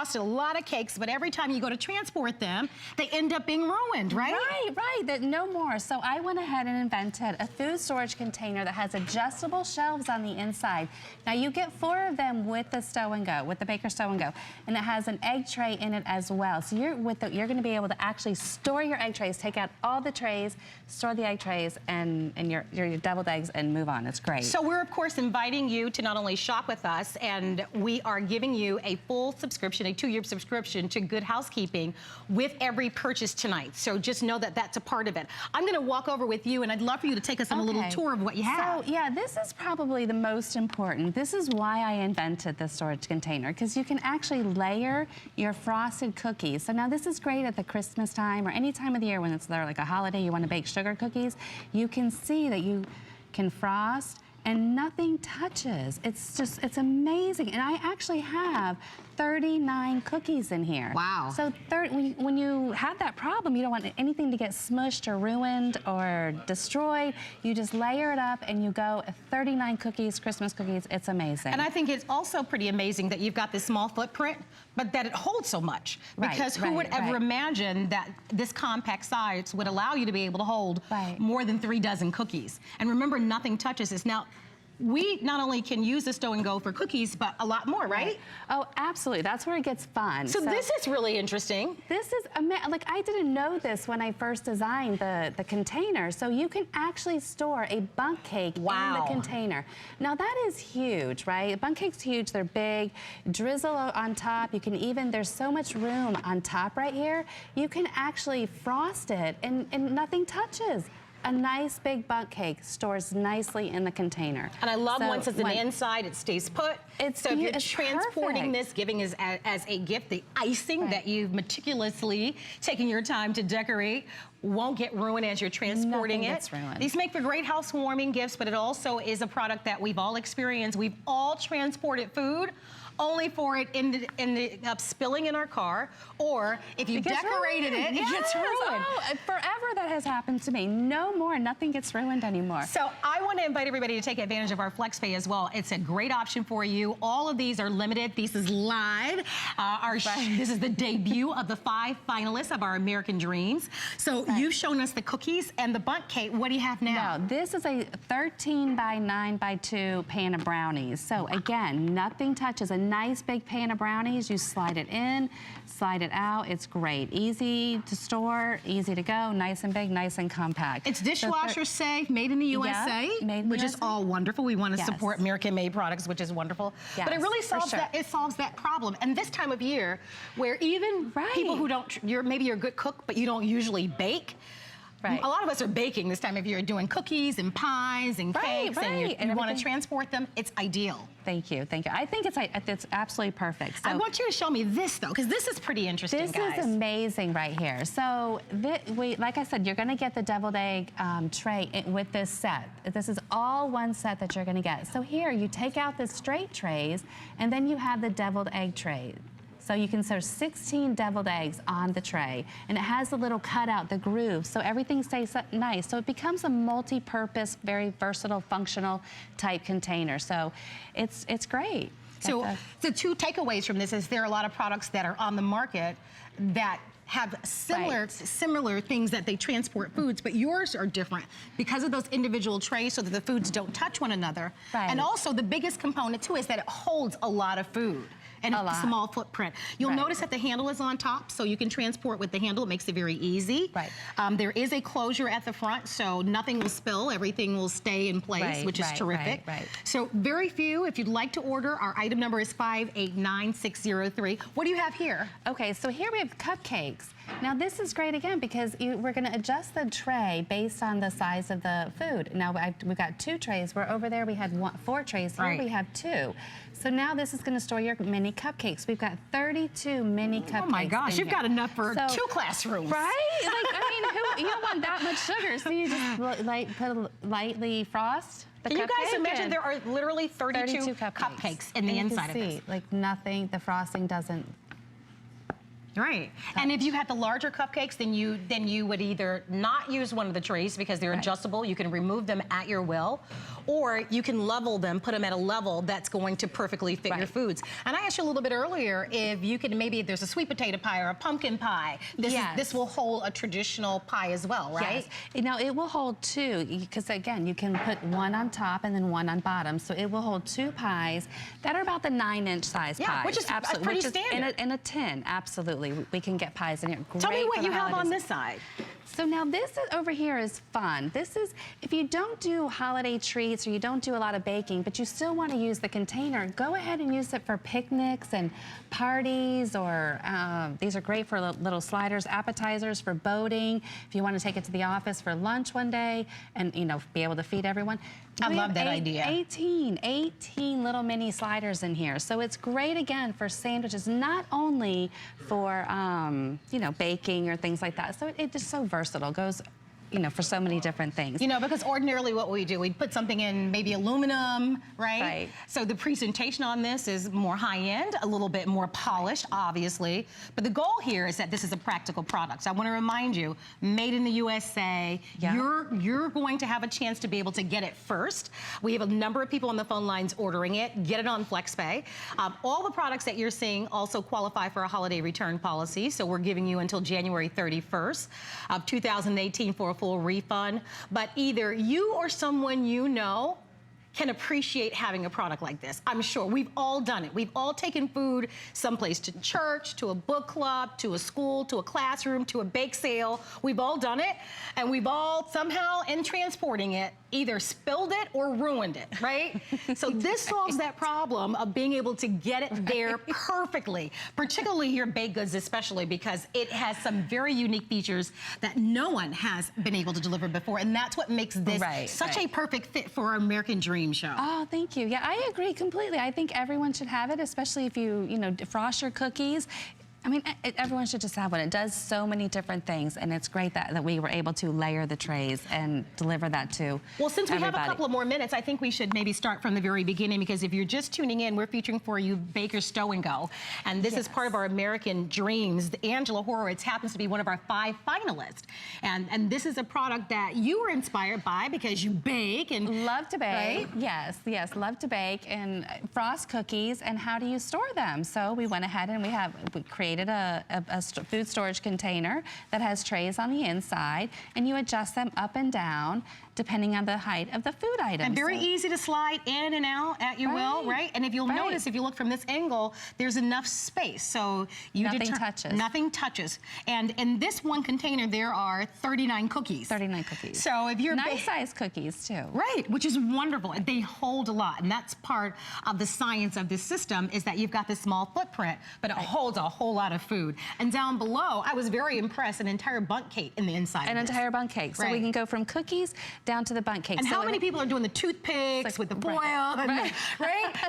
A lot of cakes, but every time you go to transport them, they end up being ruined, right? Right, that no more. So I went ahead and invented a food storage container that has adjustable shelves on the inside. Now you get 4 of them with the Stow and Go, with the Baker Stow and Go, and it has an egg tray in it as well. So you're going to be able to actually store your egg trays, take out all the trays, store the egg trays and your deviled eggs and move on. It's great. So we're of course inviting you to not only shop with us, and we are giving you a full subscription, a 2-year subscription to Good Housekeeping with every purchase tonight. So just know that that's a part of it. I'm going to walk over with you, and I'd love for you to take us on a little tour of what you have. So yeah, this is probably the most important. This is why I invented the storage container, because you can actually layer your frosted cookies. So now this is great at the Christmas time or any time of the year when it's there like a holiday, you want to bake sugar cookies. You can see that you can frost and nothing touches. It's amazing. And I actually have 39 cookies in here. Wow. So when you have that problem, you don't want anything to get smushed or ruined or destroyed. You just layer it up and you go 39 cookies, Christmas cookies. It's amazing. And I think it's also pretty amazing that you've got this small footprint, but that it holds so much. Because who would ever imagine that this compact size would allow you to be able to hold more than 3 dozen cookies? And remember, nothing touches this. Now, we not only can use the Stow and Go for cookies, but a lot more, right? Oh, absolutely. That's where it gets fun. So this is really interesting. This is amazing. Like, I didn't know this when I first designed the container. So you can actually store a bundt cake in the container. Now that is huge, right? Bundt cake's huge. They're big. Drizzle on top. You can even, there's so much room on top right here. You can actually frost it and nothing touches. A nice big bundt cake stores nicely in the container. And I love once it's in the inside, it stays put. So if you're transporting this, giving as a gift, the icing that you've meticulously taken your time to decorate won't get ruined as you're transporting it. These make for great housewarming gifts, but it also is a product that we've all experienced. We've all transported food only for it ended up spilling in our car, or if you decorated it, it gets ruined. Oh, forever that has happened to me. No more, nothing gets ruined anymore. So I want to invite everybody to take advantage of our FlexPay as well. It's a great option for you. All of these are limited. This is live. This is the debut of the 5 finalists of our American Dreams. So you've shown us the cookies and the bundt cake. What do you have now? No, this is a 13 by 9 by 2 pan of brownies. So again, nothing touches. A nice big pan of brownies. You slide it in, slide it out. It's great. Easy to store, easy to go, nice and big, nice and compact. It's dishwasher safe, made in the USA, which is all wonderful. We want to support American-made products, which is wonderful. But it really solves that problem. And this time of year, where even people who don't, maybe you're a good cook, but you don't usually bake. A lot of us are baking this time of year, doing cookies and pies and cakes, and you want to transport them. It's ideal. Thank you, thank you. I think it's absolutely perfect. So I want you to show me this though, because this is pretty interesting, guys. This is amazing right here. So like I said, you're going to get the deviled egg tray with this set. This is all one set that you're going to get. So here, you take out the straight trays, and then you have the deviled egg tray. So you can serve 16 deviled eggs on the tray, and it has the little cutout, the groove, so everything stays nice. So it becomes a multi-purpose, very versatile, functional type container. So it's great. So the 2 takeaways from this is there are a lot of products that are on the market that have similar things that they transport foods, but yours are different because of those individual trays so that the foods don't touch one another. And also the biggest component too is that it holds a lot of food and a small footprint. You'll notice that the handle is on top, so you can transport with the handle. It makes it very easy. There is a closure at the front, so nothing will spill. Everything will stay in place, which is terrific. So very few. If you'd like to order, our item number is 589603. What do you have here? Okay, so here we have cupcakes. Now this is great again because we're going to adjust the tray based on the size of the food. Now we've got 2 trays. Where over there we had 4 trays. Here we have 2. So now this is going to store your mini cupcakes. We've got 32 mini cupcakes. Oh my gosh, you've got enough for 2 classrooms. Right? Like, I mean, you don't want that much sugar, so you just lightly frost the cupcake. Can you guys imagine there are literally 32 cupcakes in the inside of this? Like nothing, the frosting doesn't Right. And if you had the larger cupcakes, then you would either not use one of the trays because they're adjustable. You can remove them at your will, or you can level them, put them at a level that's going to perfectly fit your foods. And I asked you a little bit earlier if you could maybe, if there's a sweet potato pie or a pumpkin pie, this will hold a traditional pie as well, right? Yes. Now it will hold two, because again, you can put one on top and then one on bottom. So it will hold two pies that are about the 9-inch size pies. Which is pretty standard. In a tin, absolutely. We can get pies in here. Great. Tell me what you have on this side. So now this over here is fun. This is, if you don't do holiday treats or you don't do a lot of baking, but you still want to use the container, go ahead and use it for picnics and parties, or these are great for little sliders, appetizers for boating. If you want to take it to the office for lunch one day and, you know, be able to feed everyone. I love that idea. 18 little mini sliders in here. So it's great, again, for sandwiches, not only for, you know, baking or things like that. So it's just so versatile. Goes, you know, for so many different things. You know, because ordinarily what we do, we put something in maybe aluminum, right? Right. So the presentation on this is more high-end, a little bit more polished, obviously. But the goal here is that this is a practical product. So I want to remind you, made in the USA, you're going to have a chance to be able to get it first. We have a number of people on the phone lines ordering it. Get it on FlexPay. All the products that you're seeing also qualify for a holiday return policy. So we're giving you until January 31st of 2018 for a full refund, but either you or someone you know can appreciate having a product like this. I'm sure we've all done it. We've all taken food someplace, to church, to a book club, to a school, to a classroom, to a bake sale. We've all done it, and we've all somehow, in transporting it, either spilled it or ruined it, right? So this solves that problem of being able to get it there perfectly, particularly your baked goods especially, because it has some very unique features that no one has been able to deliver before, and that's what makes this such a perfect fit for our American Dream show. Oh, thank you. Yeah, I agree completely. I think everyone should have it, especially if you know, frost your cookies. I mean, everyone should just have one. It does so many different things, and it's great that we were able to layer the trays and deliver that to Well, since we everybody. have a couple of more minutes, I think we should maybe start from the very beginning, because if you're just tuning in, we're featuring for you Baker's Stow and Go, and this is part of our American Dreams. Angela Horowitz happens to be one of our 5 finalists, and this is a product that you were inspired by because you bake and love to bake. Right? Yes, love to bake and frost cookies. And how do you store them? So we went ahead and we created a food storage container that has trays on the inside, and you adjust them up and down depending on the height of the food item. And very easy to slide in and out at your will, right? And if you'll notice, if you look from this angle, there's enough space. So you nothing touches. Nothing touches. And in this one container, there are 39 cookies. 39 cookies. So if you're nice size cookies too. Right, which is wonderful. They hold a lot, and that's part of the science of this system, is that you've got this small footprint, but it holds a whole lot of food. And down below, I was very impressed, an entire bundt cake in the inside. An entire bundt cake. So we can go from cookies down to the bundt cake. And how many people are doing the toothpicks with the foil? Right.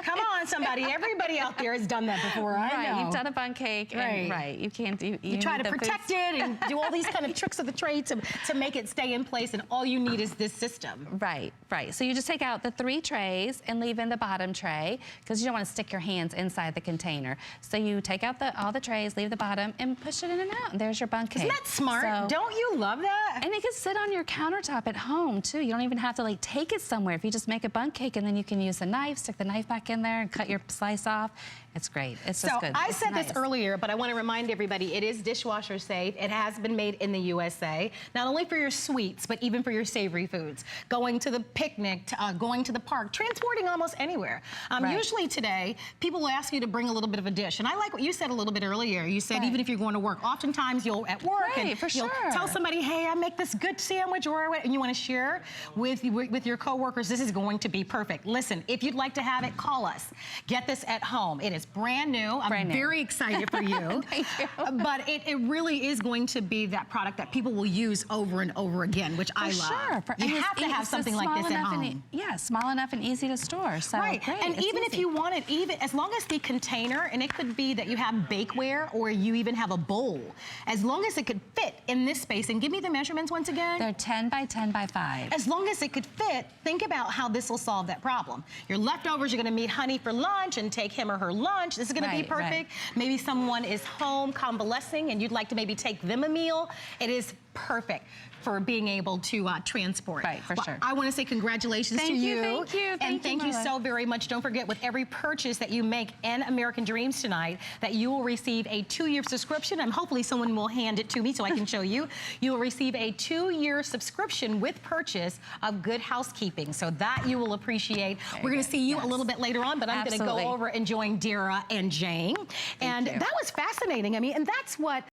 Come on, somebody. Everybody out there has done that before. I know. You've done a bundt cake. And, you can't do. You try to protect it and do all these kind of tricks of the trade to make it stay in place, and all you need is this system. Right. So you just take out the 3 trays and leave in the bottom tray, because you don't want to stick your hands inside the container. So you take out all the trays, leave the bottom, and push it in and out. And there's your bundt cake. Isn't that smart? So, don't you love that? And it can sit on your countertop at home too. You don't even have to like take it somewhere. If you just make a bundt cake, and then you can use a knife, stick the knife back in there and cut your slice off. It's great. It's just good. I said this earlier, but I want to remind everybody, it is dishwasher safe. It has been made in the USA, not only for your sweets, but even for your savory foods. Going to the picnic, going to the park, transporting almost anywhere. Usually today, people will ask you to bring a little bit of a dish. And I like what you said a little bit earlier. You said even if you're going to work, oftentimes you'll at work and you'll tell somebody, hey, I make this good sandwich, and you want to share with your coworkers. This is going to be perfect. Listen, if you'd like to have it, call us. Get this at home. It is brand new. I'm very excited for you. Thank you. But it really is going to be that product that people will use over and over again, which I love. You have to have something like this at home. Small enough and easy to store. So and even if you want it, even as long as the container, and it could be that you have bakeware or you even have a bowl, as long as it could fit in this space, and give me the measurements once again. They're 10 by 10 by 5. As long as it could fit, think about how this will solve that problem. Your leftovers, you're gonna meet honey for lunch and take him or her lunch. lunch. This is gonna be Right, perfect. right. Maybe someone is home convalescing and you'd like to maybe take them a meal. It is perfect for being able to transport. Right, for sure. I want to say congratulations to Thank you, you. thank you, And thank you Marla. so very much. Don't forget, with every purchase that you make in American Dreams tonight, that you will receive a 2-year subscription, and hopefully someone will hand it to me so I can show you. You will receive a 2-year subscription with purchase of Good Housekeeping. So that you will appreciate. Very We're going to good, see you yes. a little bit later on, but I'm going to Absolutely. go over and join Dara and Jane. And you. that was fascinating. I mean, and that's what